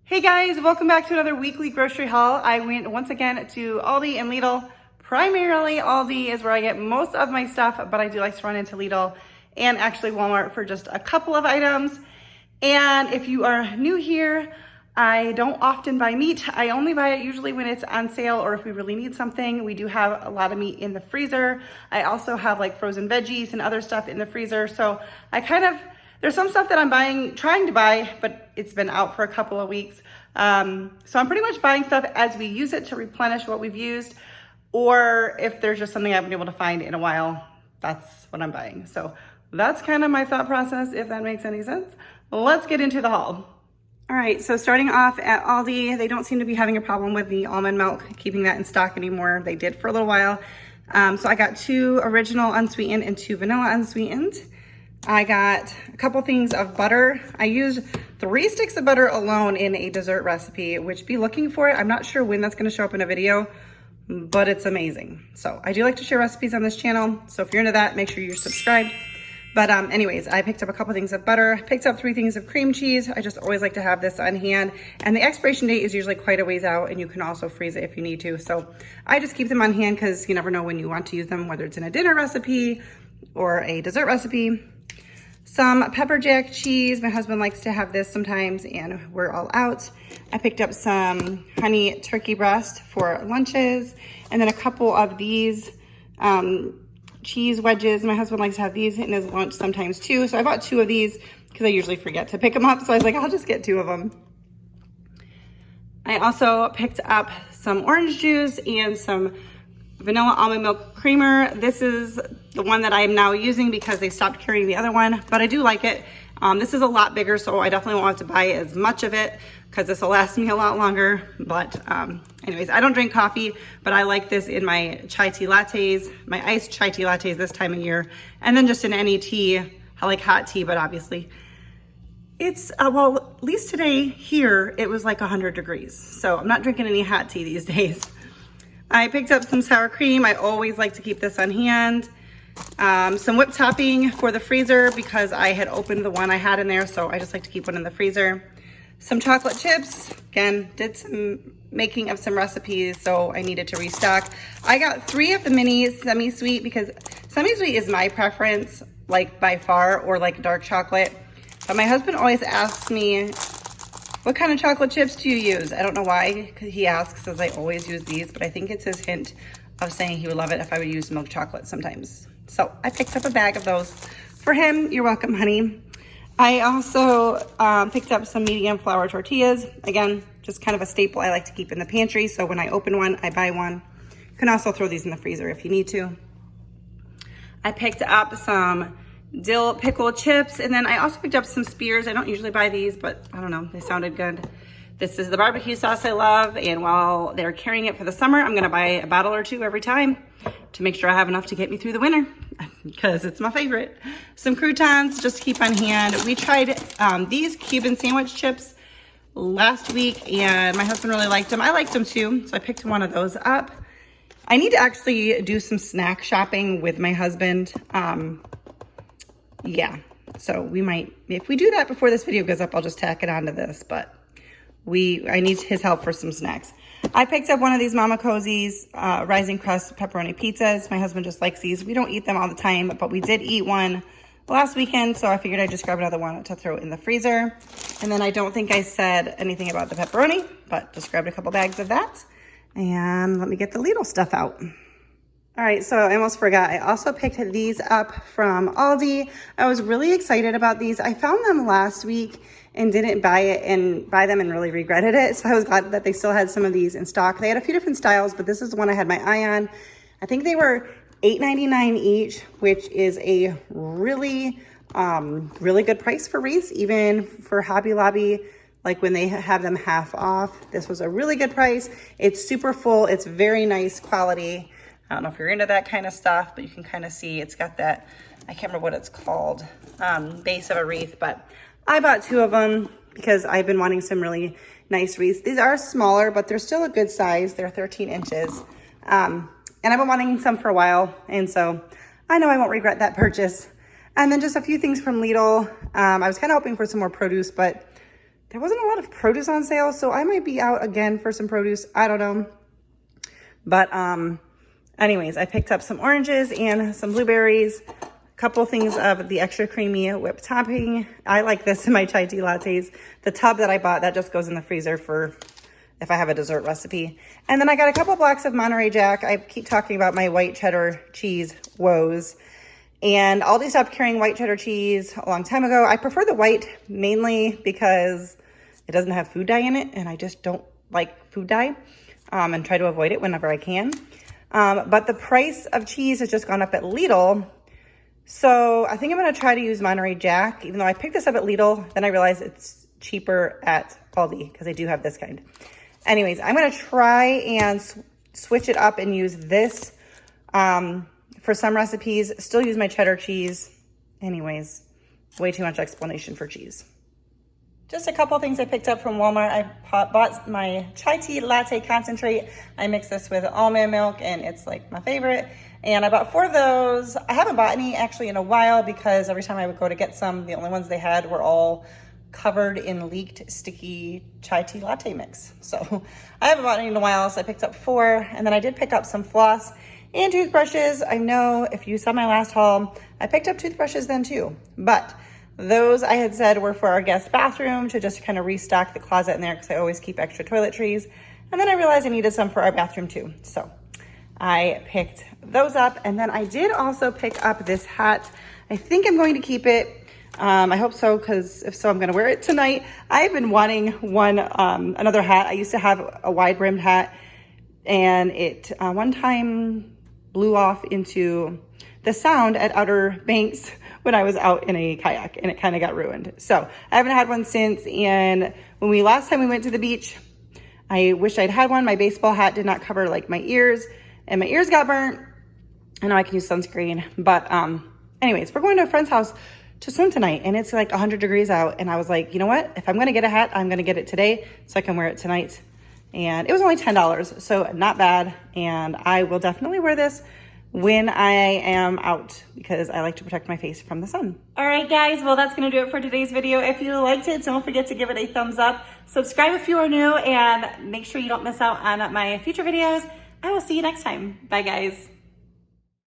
Hey guys, welcome back to another weekly grocery haul. I went once again to Aldi and Lidl. Primarily Aldi is where I get most of my stuff, but I do like to run into Lidl and actually Walmart for just a couple of items. And if you are new here, I don't often buy meat. I only buy it usually when it's on sale or if we really need something. We do have a lot of meat in the freezer. I also have like frozen veggies and other stuff in the freezer. So there's some stuff that I'm trying to buy, but it's been out for a couple of weeks. So I'm pretty much buying stuff as we use it to replenish what we've used, or if there's just something I haven't been able to find in a while, that's what I'm buying. So that's kind of my thought process, if that makes any sense. Let's get into the haul. All right, so starting off at Aldi, they don't seem to be having a problem with the almond milk, keeping that in stock anymore. They did for a little while. So I got 2 original unsweetened and 2 vanilla unsweetened. I got a couple things of butter. I used 3 sticks of butter alone in a dessert recipe, which be looking for it. I'm not sure when that's gonna show up in a video, but it's amazing. So I do like to share recipes on this channel. So if you're into that, make sure you're subscribed. But anyways, I picked up a couple things of butter, picked up 3 things of cream cheese. I just always like to have this on hand. And the expiration date is usually quite a ways out, and you can also freeze it if you need to. So I just keep them on hand because you never know when you want to use them, whether it's in a dinner recipe or a dessert recipe. Some pepper jack cheese. My husband likes to have this sometimes, and we're all out. I picked up some honey turkey breast for lunches, and then a couple of these cheese wedges. My husband likes to have these in his lunch sometimes too. So I bought 2 of these because I usually forget to pick them up. So I was like, I'll just get 2 of them. I also picked up some orange juice and some vanilla almond milk creamer. This is the one that I am now using because they stopped carrying the other one, but I do like it. This is a lot bigger, so I definitely won't have to buy as much of it because this will last me a lot longer. But anyways, I don't drink coffee, but I like this in my chai tea lattes, my iced chai tea lattes this time of year, and then just in any tea. I like hot tea, but obviously it's, well, at least today here, it was like 100 degrees. So I'm not drinking any hot tea these days. I picked up some sour cream. I always like to keep this on hand. Some whipped topping for the freezer because I had opened the one I had in there, so I just like to keep one in the freezer. Some chocolate chips. Again, did some making of some recipes, so I needed to restock. I got 3 of the mini semi-sweet because semi-sweet is my preference, like by far, or like dark chocolate. But my husband always asks me, what kind of chocolate chips do you use? I don't know why he asks, as I always use these, but I think it's his hint of saying he would love it if I would use milk chocolate sometimes. So I picked up a bag of those for him. You're welcome, honey. I also picked up some medium flour tortillas. Again, just kind of a staple I like to keep in the pantry. So when I open one, I buy one. You can also throw these in the freezer if you need to. I picked up some dill pickle chips, and then I also picked up some spears. I don't usually buy these, but I don't know, they sounded good. This is the barbecue sauce I love, and while they're carrying it for the summer, I'm gonna buy a bottle or 2 every time to make sure I have enough to get me through the winter because it's my favorite. Some croutons just to keep on hand. We tried these Cuban sandwich chips last week, and my husband really liked them. I liked them too, so I picked one of those up. I need to actually do some snack shopping with my husband. Yeah, so we might, if we do that before this video goes up, I'll just tack it onto this, but I need his help for some snacks. I picked up one of these Mama Cozy's Rising Crust pepperoni pizzas. My husband just likes these. We don't eat them all the time, but we did eat one last weekend, so I figured I'd just grab another one to throw in the freezer. And then I don't think I said anything about the pepperoni, but just grabbed a couple bags of that. And let me get the Lidl stuff out. All right, so I almost forgot. I also picked these up from Aldi. I was really excited about these. I found them last week and didn't buy them and really regretted it. So I was glad that they still had some of these in stock. They had a few different styles, but this is the one I had my eye on. I think they were $8.99 each, which is a really, really good price for Reese, even for Hobby Lobby. Like when they have them half off, this was a really good price. It's super full. It's very nice quality. I don't know if you're into that kind of stuff, but you can kind of see it's got that, I can't remember what it's called, base of a wreath, but I bought 2 of them because I've been wanting some really nice wreaths. These are smaller, but they're still a good size. They're 13 inches. And I've been wanting some for a while, and so I know I won't regret that purchase. And then just a few things from Lidl. I was kind of hoping for some more produce, but there wasn't a lot of produce on sale, so I might be out again for some produce. I don't know. But anyways, I picked up some oranges and some blueberries, a couple things of the extra creamy whipped topping. I like this in my chai tea lattes. The tub that I bought, that just goes in the freezer for if I have a dessert recipe. And then I got a couple blocks of Monterey Jack. I keep talking about my white cheddar cheese woes. And Aldi stopped carrying white cheddar cheese a long time ago. I prefer the white mainly because it doesn't have food dye in it, and I just don't like food dye, and try to avoid it whenever I can. But the price of cheese has just gone up at Lidl. So I think I'm gonna try to use Monterey Jack, even though I picked this up at Lidl, then I realized it's cheaper at Aldi because they do have this kind. Anyways, I'm gonna try and switch it up and use this for some recipes, still use my cheddar cheese. Anyways, way too much explanation for cheese. Just a couple things I picked up from Walmart. I bought my chai tea latte concentrate. I mix this with almond milk and it's like my favorite. And I bought 4 of those. I haven't bought any actually in a while because every time I would go to get some, the only ones they had were all covered in leaked, sticky chai tea latte mix. So I haven't bought any in a while, so I picked up 4. And then I did pick up some floss and toothbrushes. I know if you saw my last haul, I picked up toothbrushes then too. But those I had said were for our guest bathroom to just kind of restock the closet in there because I always keep extra toiletries. And then I realized I needed some for our bathroom too. So I picked those up. And then I did also pick up this hat. I think I'm going to keep it. I hope so, because if so, I'm going to wear it tonight. I've been wanting another hat. I used to have a wide brimmed hat, and it one time blew off into the Sound at Outer Banks when I was out in a kayak, and it kind of got ruined. So I haven't had one since. And when last time we went to the beach, I wish I'd had one. My baseball hat did not cover like my ears, and my ears got burnt. I know I can use sunscreen, but anyways, we're going to a friend's house to swim tonight, and it's like 100 degrees out. And I was like, you know what? If I'm going to get a hat, I'm going to get it today so I can wear it tonight. And it was only $10, so not bad. And I will definitely wear this when I am out because I like to protect my face from the sun. All right, guys. Well, that's going to do it for today's video. If you liked it, don't forget to give it a thumbs up. Subscribe if you are new, and make sure you don't miss out on my future videos. I will see you next time. Bye, guys.